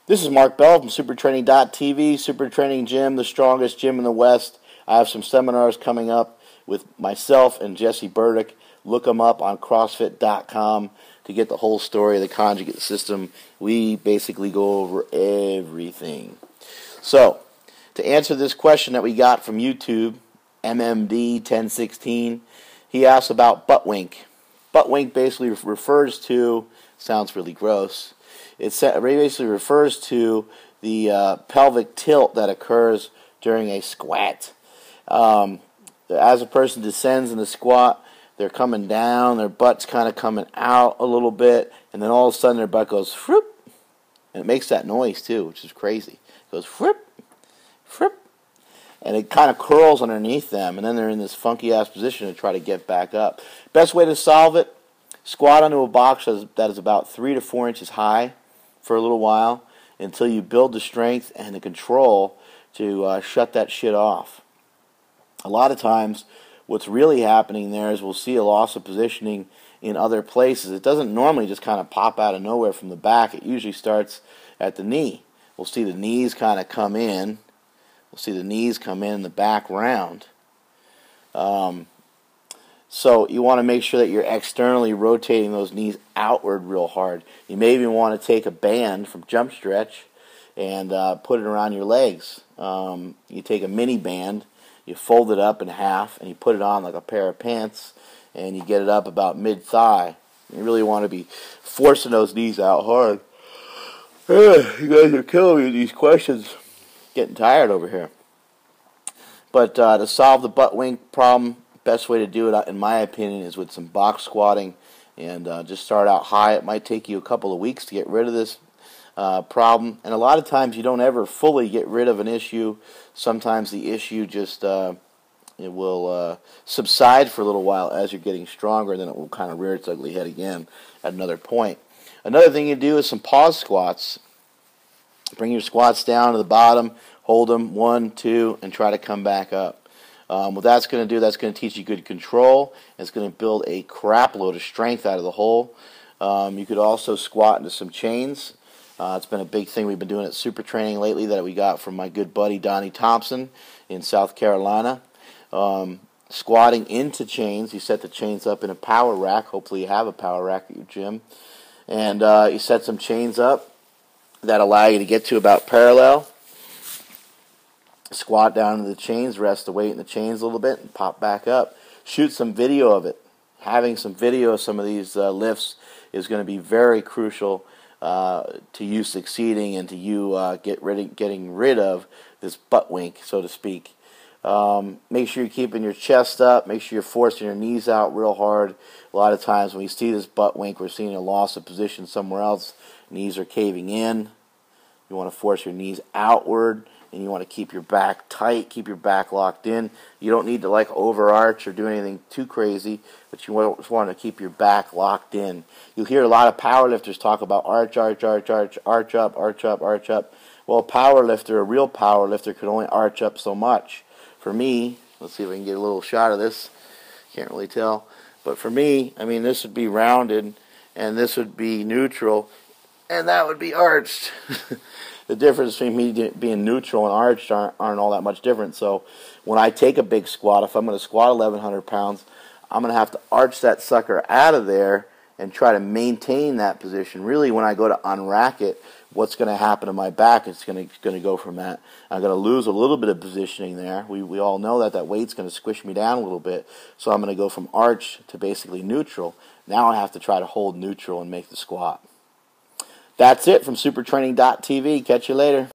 This is Mark Bell from supertraining.tv, Super Training Gym, the strongest gym in the West. I have some seminars coming up with myself and Jesse Burdick. Look them up on CrossFit.com to get the whole story of the conjugate system. We basically go over everything. So, to answer this question that we got from YouTube, MMD1016, he asked about butt wink. Butt wink basically refers to, sounds really gross, it basically refers to the pelvic tilt that occurs during a squat. As a person descends in the squat, they're coming down, their butt's kind of coming out a little bit, and then all of a sudden their butt goes whoop, and it makes that noise too, which is crazy. It goes whoop, whoop, and it kind of curls underneath them, and then they're in this funky-ass position to try to get back up. Best way to solve it, squat onto a box that is about 3 to 4 inches high for a little while until you build the strength and the control to shut that shit off. A lot of times what's really happening there is we'll see a loss of positioning in other places. It doesn't normally just kind of pop out of nowhere from the back. It usually starts at the knee. We'll see the knees kind of come in. We'll see the knees come in the back round. So you want to make sure that you're externally rotating those knees outward real hard. You may even want to take a band from Jump Stretch and put it around your legs. You take a mini band, you fold it up in half, and you put it on like a pair of pants, and you get it up about mid-thigh. You really want to be forcing those knees out hard. You guys are killing me with these questions. Getting tired over here. But to solve the butt wink problem, best way to do it, in my opinion, is with some box squatting, and just start out high. It might take you a couple of weeks to get rid of this problem, and a lot of times you don't ever fully get rid of an issue. Sometimes the issue just it will subside for a little while as you're getting stronger, and then it will kind of rear its ugly head again at another point. Another thing you do is some pause squats. Bring your squats down to the bottom, hold them 1, 2, and try to come back up. What that's going to do, that's going to teach you good control. It's going to build a crap load of strength out of the hole. You could also squat into some chains. It's been a big thing we've been doing at Super Training lately that we got from my good buddy Donnie Thompson in South Carolina. Squatting into chains, you set the chains up in a power rack. Hopefully you have a power rack at your gym. And you set some chains up that allow you to get to about parallel. Squat down into the chains, rest the weight in the chains a little bit, and pop back up. Shoot some video of it. Having some video of some of these lifts is going to be very crucial to you succeeding and to you getting rid of this butt wink, so to speak. Make sure you're keeping your chest up. Make sure you're forcing your knees out real hard. A lot of times when we see this butt wink, we're seeing a loss of position somewhere else. Knees are caving in. You want to force your knees outward, and you want to keep your back tight, keep your back locked in. You don't need to like overarch or do anything too crazy, but you just want to keep your back locked in. You'll hear a lot of powerlifters talk about arch, arch, arch, arch, arch up, arch up, arch up. Well, a real powerlifter could only arch up so much. For me, let's see if I can get a little shot of this. Can't really tell. But for me, I mean, this would be rounded, and this would be neutral, and that would be arched. The difference between me being neutral and arched aren't all that much different. So when I take a big squat, if I'm going to squat 1,100 pounds, I'm going to have to arch that sucker out of there and try to maintain that position. Really, when I go to unrack it, what's going to happen to my back is going to go from that. I'm going to lose a little bit of positioning there. We all know that weight's going to squish me down a little bit. So I'm going to go from arch to basically neutral. Now I have to try to hold neutral and make the squat. That's it from supertraining.tv. Catch you later.